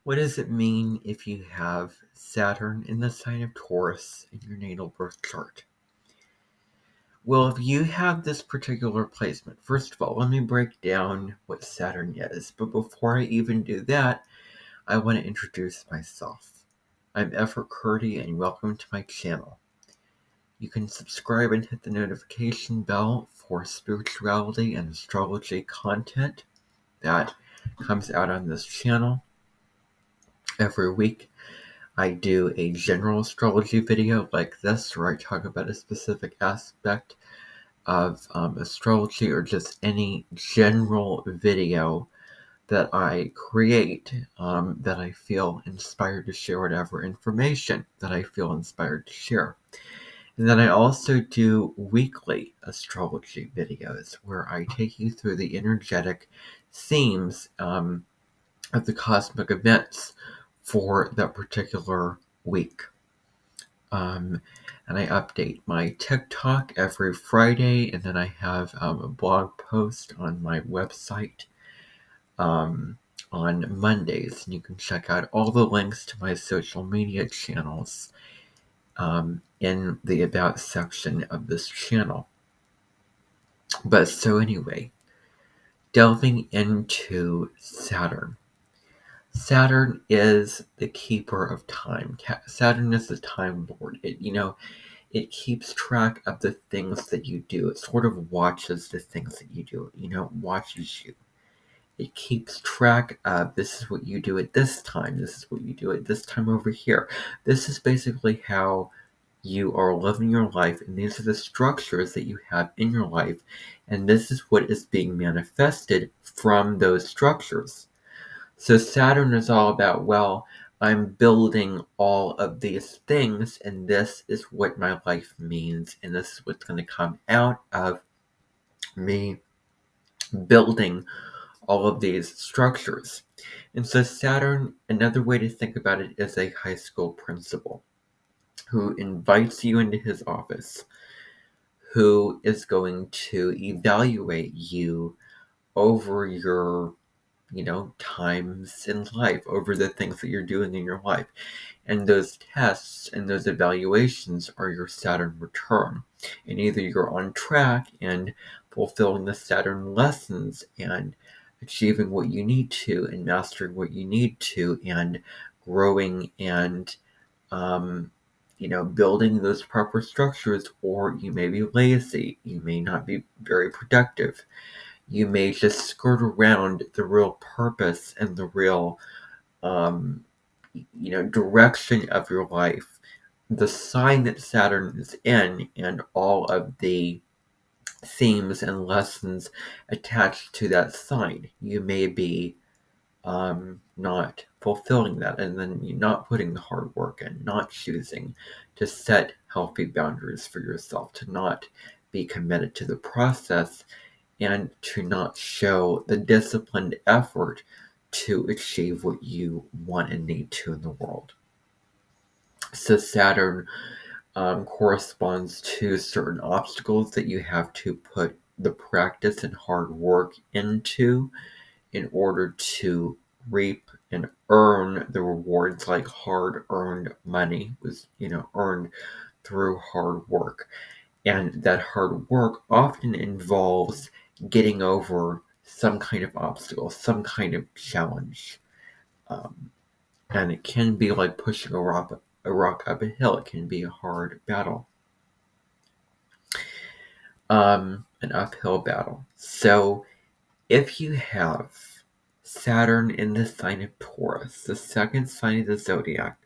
What does it mean if you have Saturn in the sign of Taurus in your natal birth chart? Well, if you have this particular placement, first of all, let me break down what Saturn is. But before I even do that, I want to introduce myself. I'm Effort Curdy, and welcome to my channel. You can subscribe and hit the notification bell for spirituality and astrology content that comes out on this channel. Every week, I do a general astrology video like this, where I talk about a specific aspect of astrology, or just any general video that I create that I feel inspired to share whatever information that I feel inspired to share. And then I also do weekly astrology videos where I take you through the energetic themes of the cosmic events for that particular week. And I update my TikTok every Friday, and then I have a blog post on my website on Mondays. And you can check out all the links to my social media channels in the About section of this channel. But so anyway, delving into Saturn. Saturn is the keeper of time. Saturn is the time lord. It keeps track of the things that you do. It sort of watches the things that you do. Watches you. It keeps track of, this is what you do at this time. This is what you do at this time over here. This is basically how you are living your life, and these are the structures that you have in your life, and this is what is being manifested from those structures. So Saturn is all about, well, I'm building all of these things, and this is what my life means, and this is what's going to come out of me building all of these structures. And so Saturn, another way to think about it, is a high school principal who invites you into his office, who is going to evaluate you over your times in life, over the things that you're doing in your life. And those tests and those evaluations are your Saturn return. And either you're on track and fulfilling the Saturn lessons and achieving what you need to and mastering what you need to and growing and building those proper structures, or you may be lazy. You may not be very productive. You may just skirt around the real purpose and the real, direction of your life. The sign that Saturn is in, and all of the themes and lessons attached to that sign. You may be not fulfilling that, and then you're not putting the hard work and not choosing to set healthy boundaries for yourself, to not be committed to the process, and to not show the disciplined effort to achieve what you want and need to in the world. So Saturn corresponds to certain obstacles that you have to put the practice and hard work into in order to reap and earn the rewards, like hard-earned money was, earned through hard work. And that hard work often involves getting over some kind of obstacle, some kind of challenge. And it can be like pushing a rock up a hill. It can be a hard battle. An uphill battle. So if you have Saturn in the sign of Taurus, the second sign of the zodiac,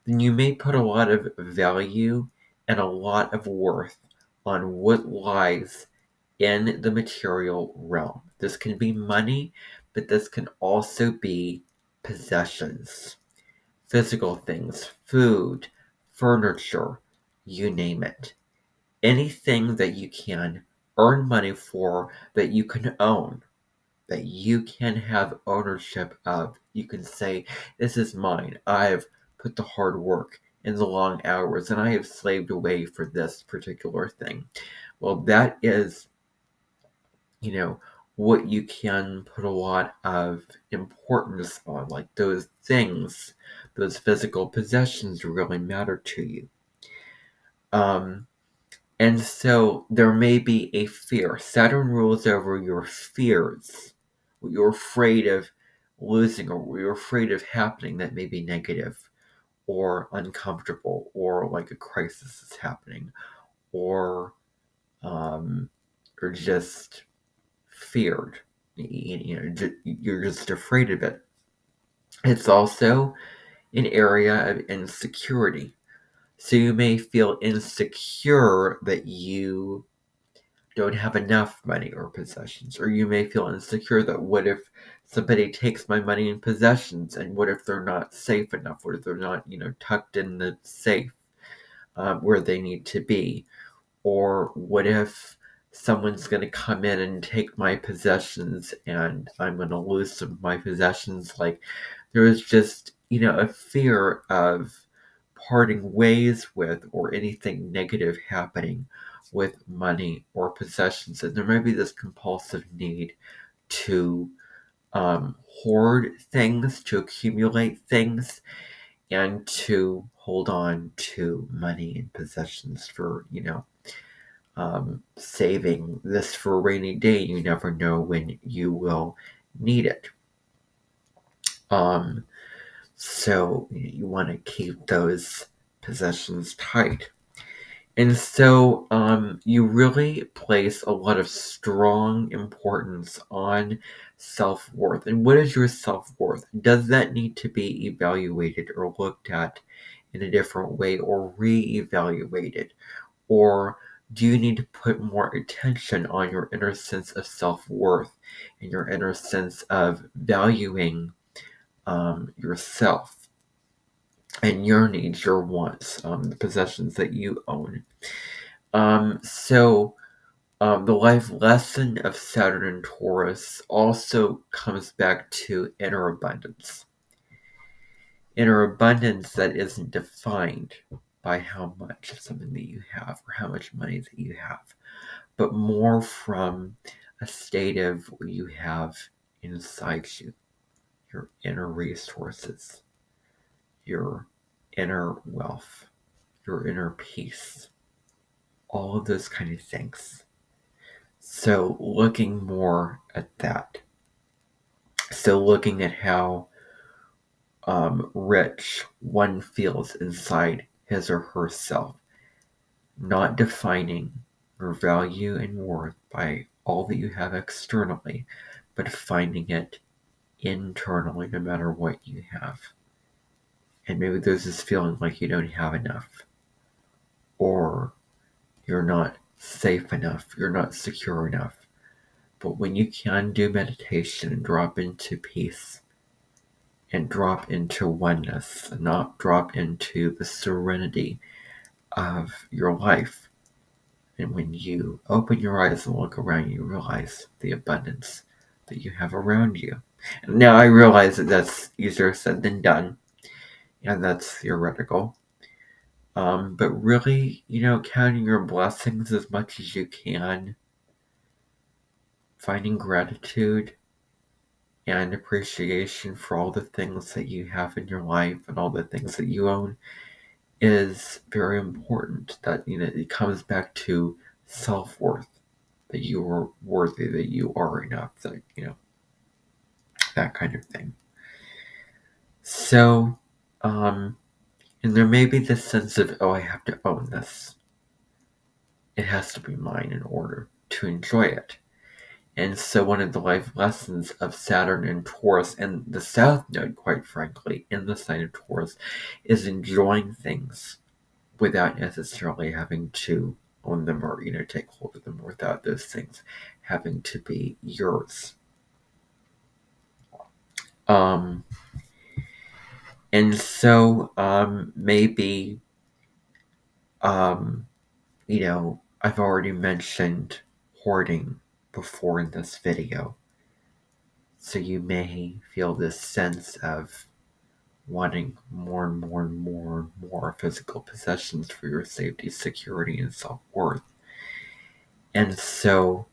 then you may put a lot of value and a lot of worth on what lies in the material realm. This can be money, but this can also be possessions, physical things, food, furniture, you name it. Anything that you can earn money for, that you can own, that you can have ownership of. You can say, this is mine. I've put the hard work in the long hours, and I have slaved away for this particular thing. Well, that is, what you can put a lot of importance on, like those things, those physical possessions really matter to you. And so there may be a fear. Saturn rules over your fears, what you're afraid of losing or what you're afraid of happening that may be negative or uncomfortable, or like a crisis is happening, or um, or just feared. You're just afraid of it. It's also an area of insecurity. So you may feel insecure that you don't have enough money or possessions, or you may feel insecure that what if somebody takes my money and possessions, and what if they're not safe enough, what if they're not, tucked in the safe where they need to be, or what if someone's going to come in and take my possessions and I'm going to lose some of my possessions. Like there is just, a fear of parting ways with or anything negative happening with money or possessions. And there may be this compulsive need to hoard things, to accumulate things, and to hold on to money and possessions for, saving this for a rainy day. You never know when you will need it. So you want to keep those possessions tight. And so you really place a lot of strong importance on self-worth. And what is your self-worth? Does that need to be evaluated or looked at in a different way or re-evaluated? Or do you need to put more attention on your inner sense of self-worth and your inner sense of valuing yourself and your needs, your wants, the possessions that you own? The life lesson of Saturn and Taurus also comes back to inner abundance. Inner abundance that isn't defined by how much of something that you have or how much money that you have, but more from a state of what you have inside you, your inner resources, your inner wealth, your inner peace, all of those kind of things. So looking more at that. So looking at how rich one feels inside his or herself, not defining your value and worth by all that you have externally, but finding it internally no matter what you have. And maybe there's this feeling like you don't have enough, or you're not safe enough, you're not secure enough. But when you can do meditation and drop into peace and drop into oneness and not drop into the serenity of your life, and when you open your eyes and look around, you realize the abundance that you have around you. And now I realize that that's easier said than done, and that's theoretical. But really, counting your blessings as much as you can, finding gratitude and appreciation for all the things that you have in your life and all the things that you own is very important. That, it comes back to self-worth, that you are worthy, that you are enough, that, that kind of thing. So, and there may be this sense of, oh, I have to own this. It has to be mine in order to enjoy it. And so one of the life lessons of Saturn and Taurus, and the South Node, quite frankly, in the sign of Taurus, is enjoying things without necessarily having to own them or, take hold of them, without those things having to be yours. And so maybe, I've already mentioned hoarding before in this video. So you may feel this sense of wanting more and more and more and more physical possessions for your safety, security, and self-worth. And so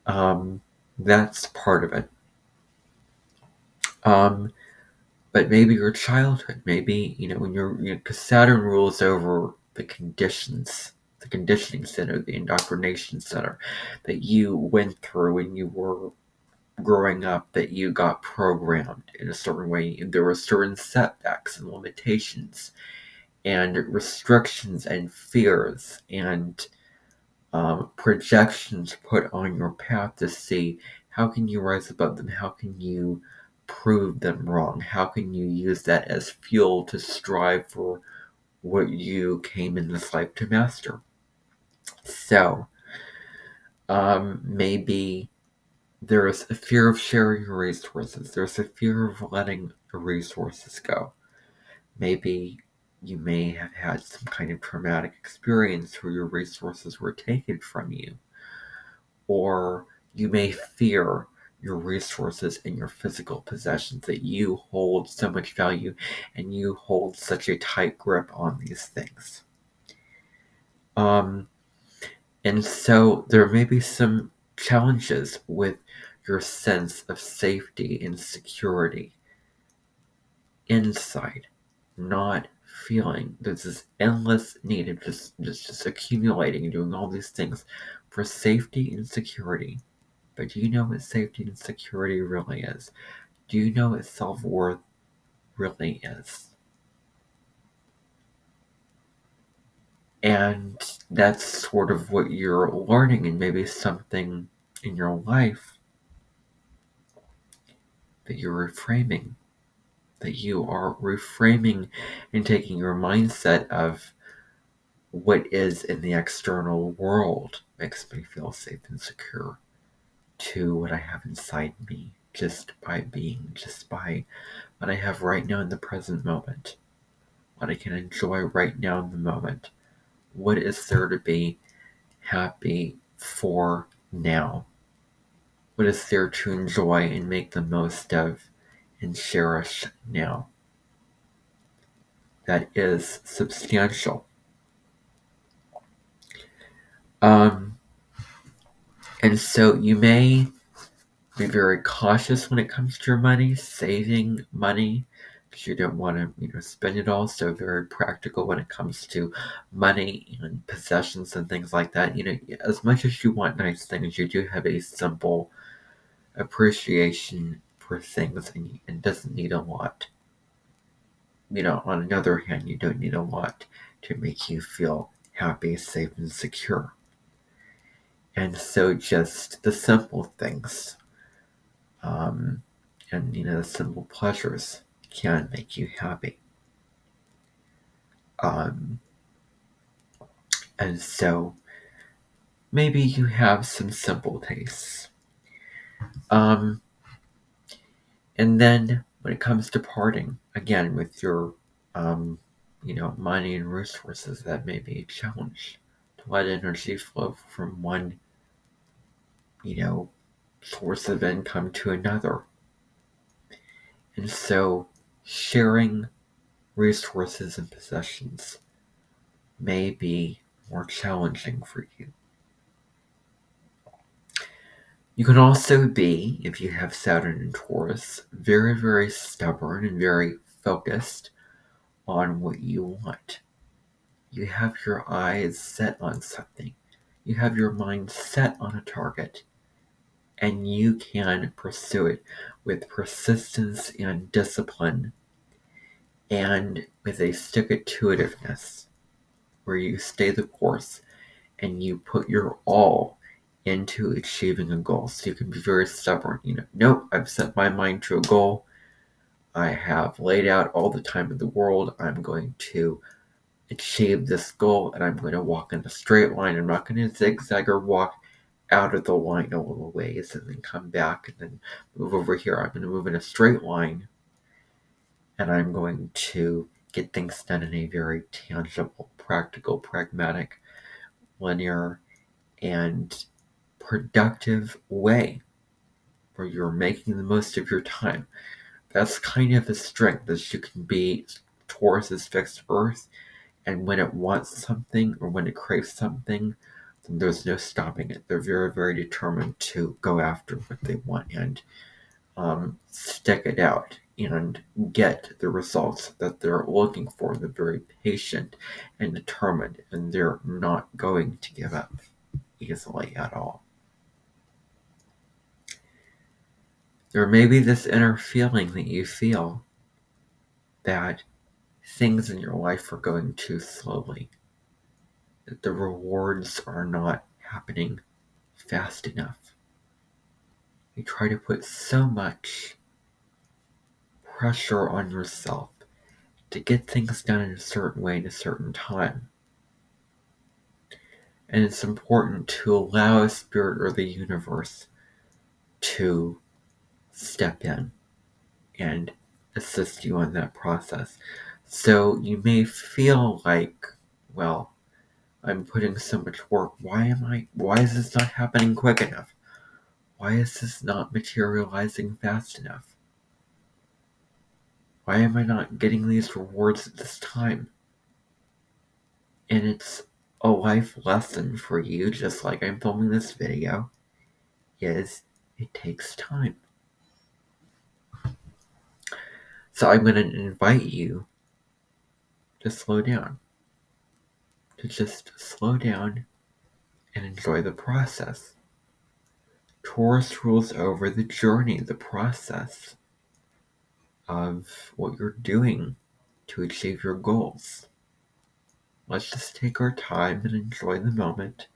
That's part of it. But maybe your childhood, maybe, when because Saturn rules over the conditions, the conditioning center, the indoctrination center that you went through when you were growing up, that you got programmed in a certain way. There were certain setbacks and limitations and restrictions and fears and projections put on your path to see how can you rise above them, how can you prove them wrong, how can you use that as fuel to strive for what you came in this life to master. So maybe there's a fear of sharing your resources, there's a fear of letting the resources go. Maybe you may have had some kind of traumatic experience where your resources were taken from you, or you may fear your resources and your physical possessions, that you hold so much value and you hold such a tight grip on these things. And so there may be some challenges with your sense of safety and security inside, not feeling there's this endless need of just accumulating and doing all these things for safety and security. But do you know what safety and security really is? Do you know what self-worth really is? And that's sort of what you're learning, and maybe something in your life that you're reframing, that you are reframing and taking your mindset of what is in the external world makes me feel safe and secure, to what I have inside me, just by being, just by what I have right now in the present moment, what I can enjoy right now in the moment. What is there to be happy for now? What is there to enjoy and make the most of and cherish now? That is substantial. And so you may be very cautious when it comes to your money, saving money, because you don't want to, spend it all. So very practical when it comes to money and possessions and things like that. As much as you want nice things, you do have a simple appreciation for things, and it doesn't need a lot. On another hand, you don't need a lot to make you feel happy, safe, and secure. And so just the simple things, and the simple pleasures can make you happy. And so maybe you have some simple tastes. And then when it comes to parting, again, with your, money and resources, that may be a challenge to let energy flow from one, source of income to another. And so sharing resources and possessions may be more challenging for you. You can also be, if you have Saturn in Taurus, very, very stubborn and very focused on what you want. You have your eyes set on something. You have your mind set on a target, and you can pursue it with persistence and discipline, and with a stick-to-itiveness, where you stay the course and you put your all into achieving a goal. So you can be very stubborn. Nope, I've set my mind to a goal. I have laid out all the time in the world. I'm going to achieve this goal, and I'm going to walk in a straight line. I'm not going to zigzag or walk out of the line a little ways and then come back and then move over here. I'm going to move in a straight line, and I'm going to get things done in a very tangible, practical, pragmatic, linear, and productive way, where you're making the most of your time. That's kind of a strength, that you can be. Taurus is fixed earth, and when it wants something or when it craves something, there's no stopping it. They're very, very determined to go after what they want and stick it out and get the results that they're looking for. They're very patient and determined, and they're not going to give up easily at all. There may be this inner feeling that you feel that things in your life are going too slowly, that the rewards are not happening fast enough. You try to put so much pressure on yourself to get things done in a certain way in a certain time. And it's important to allow a spirit or the universe to step in and assist you in that process. So you may feel like, well, I'm putting so much work. Why is this not happening quick enough? Why is this not materializing fast enough? Why am I not getting these rewards at this time? And it's a life lesson for you, just like I'm filming this video, is it takes time. So I'm going to invite you to slow down. To just slow down and enjoy the process. Taurus rules over the journey, the process of what you're doing to achieve your goals. Let's just take our time and enjoy the moment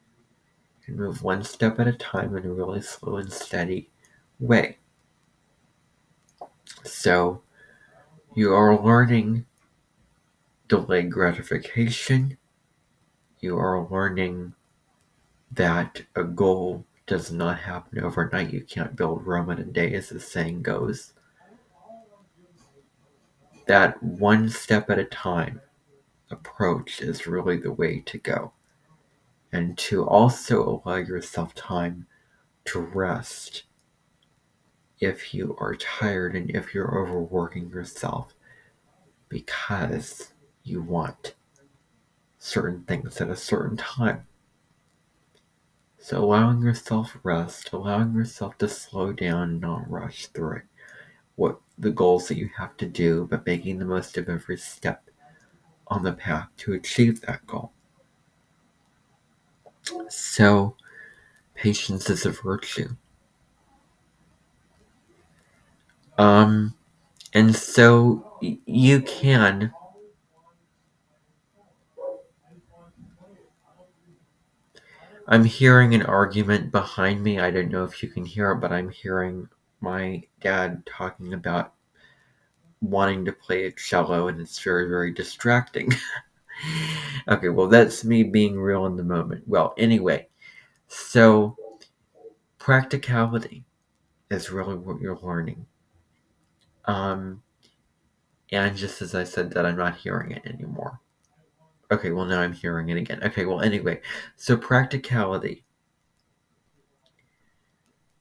and move one step at a time in a really slow and steady way. So, you are learning delayed gratification. You are learning that a goal does not happen overnight. You can't build Rome in a day, as the saying goes. That one step at a time approach is really the way to go. And to also allow yourself time to rest if you are tired and if you're overworking yourself because you want certain things at a certain time. So allowing yourself rest, allowing yourself to slow down and not rush through it. What the goals that you have to do, but making the most of every step on the path to achieve that goal. So, patience is a virtue. And so you can I'm hearing an argument behind me. I don't know if you can hear it, but I'm hearing my dad talking about wanting to play a cello, and it's very, very distracting. Okay, well, that's me being real in the moment. Well, anyway, so practicality is really what you're learning. And just as I said that, I'm not hearing it anymore. Okay, well, now I'm hearing it again. Okay, well, anyway, so practicality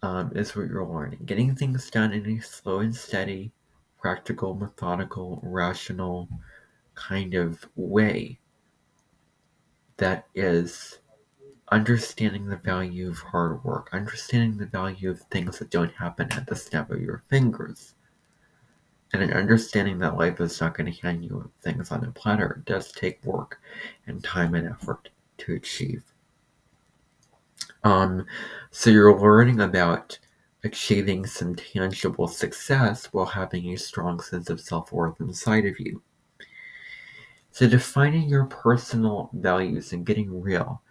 is what you're learning. Getting things done in a slow and steady, practical, methodical, rational kind of way that is understanding the value of hard work, understanding the value of things that don't happen at the snap of your fingers, and an understanding that life is not going to hand you things on a platter. It does take work and time and effort to achieve. So you're learning about achieving some tangible success while having a strong sense of self-worth inside of you. So defining your personal values and getting real.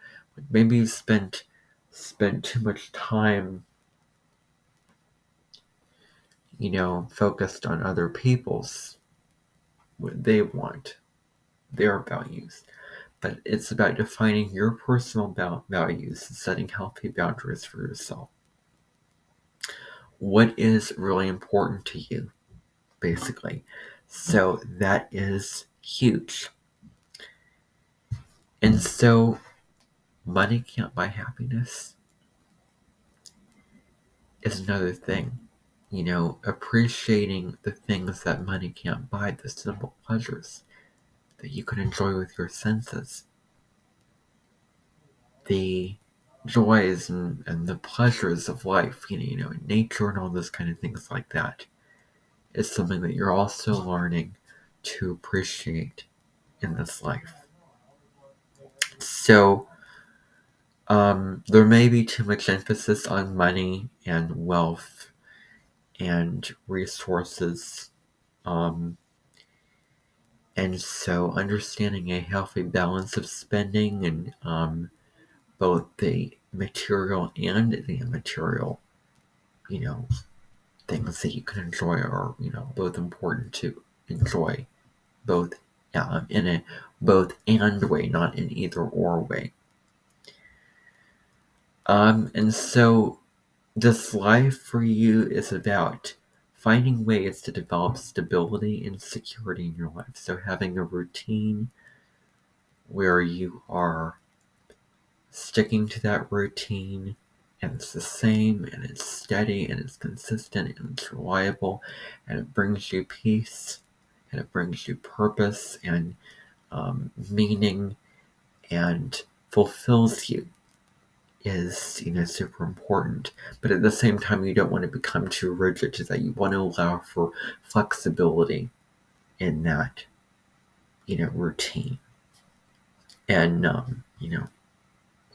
Maybe you've spent too much time, focused on other people's, what they want, their values. But it's about defining your personal values and setting healthy boundaries for yourself. What is really important to you, basically. So that is huge. And so money can't buy happiness is another thing. Appreciating the things that money can't buy, the simple pleasures that you can enjoy with your senses. The joys and the pleasures of life, nature and all those kind of things like that, is something that you're also learning to appreciate in this life. So, there may be too much emphasis on money and wealth and resources. And so understanding a healthy balance of spending and both the material and the immaterial, things that you can enjoy are, both important to enjoy, both in a both and way, not in either or way. And so this life for you is about finding ways to develop stability and security in your life. So having a routine where you are sticking to that routine and it's the same and it's steady and it's consistent and it's reliable and it brings you peace and it brings you purpose and meaning and fulfills you is super important. But at the same time, you don't want to become too rigid, to that you want to allow for flexibility in that routine and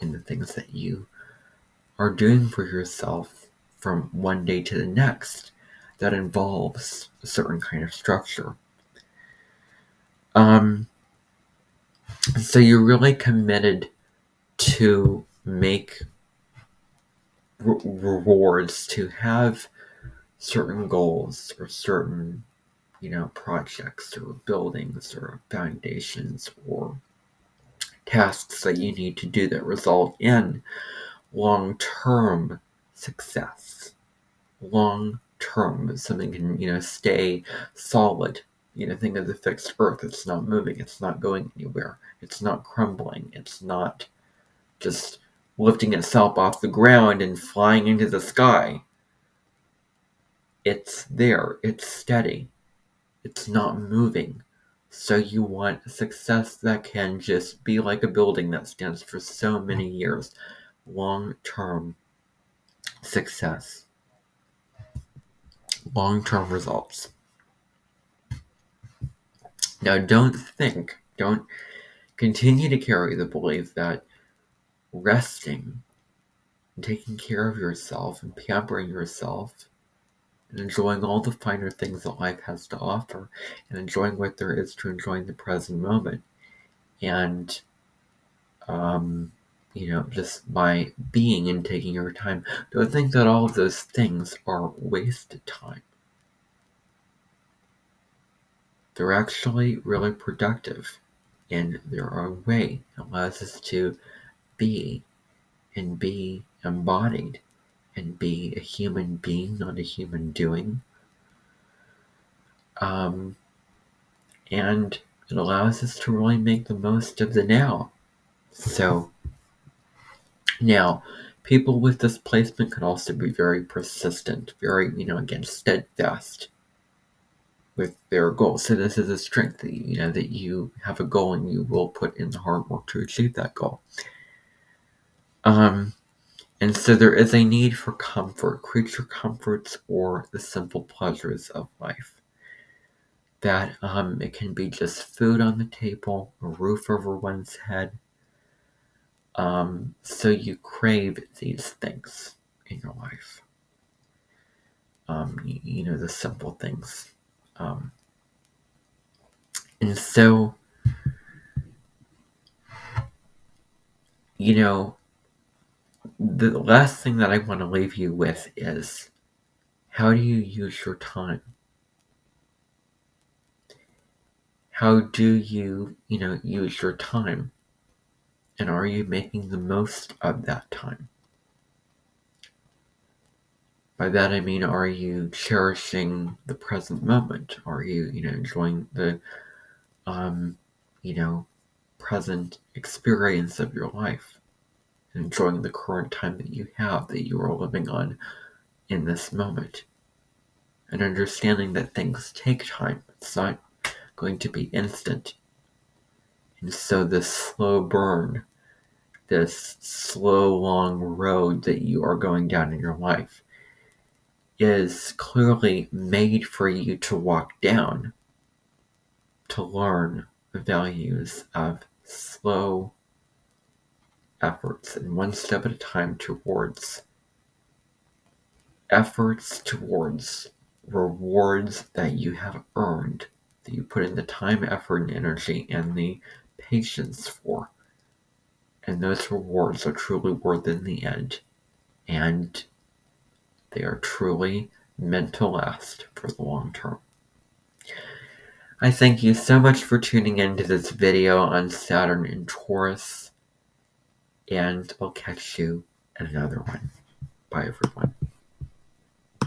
in the things that you are doing for yourself from one day to the next that involves a certain kind of structure. So you're really committed to make rewards, to have certain goals or certain projects or buildings or foundations or tasks that you need to do that result in long-term success. Long-term, something can stay solid. Think of the fixed earth. It's not moving, it's not going anywhere, it's not crumbling, it's not just lifting itself off the ground and flying into the sky. It's there, it's steady, it's not moving. So you want success that can just be like a building that stands for so many years. Long-term success. Long-term results. Now don't continue to carry the belief that resting and taking care of yourself and pampering yourself and enjoying all the finer things that life has to offer and enjoying what there is to enjoy in the present moment. And, just by being and taking your time, don't think that all of those things are wasted time. They're actually really productive in their own way. It allows us to be and be embodied and be a human being, not a human doing. And it allows us to really make the most of the now. So now, people with this placement can also be very persistent, very, again, steadfast with their goals. So this is a strength that that you have a goal and you will put in the hard work to achieve that goal. And so there is a need for comfort, creature comforts, or the simple pleasures of life. That it can be just food on the table, a roof over one's head. So you crave these things in your life. The simple things. And so, the last thing that I want to leave you with is, how do you use your time? How do you, use your time? And are you making the most of that time? By that I mean, are you cherishing the present moment? Are you, enjoying the, present experience of your life? And enjoying the current time that you have, that you are living on in this moment? And understanding that things take time. It's not going to be instant. And so this slow burn this slow, long road that you are going down in your life is clearly made for you to walk down, to learn the values of slow efforts and one step at a time towards rewards that you have earned, that you put in the time, effort, and energy, and the patience for. And those rewards are truly worth it in the end. And they are truly meant to last for the long term. I thank you so much for tuning in to this video on Saturn and Taurus. And I'll catch you in another one. Bye, everyone.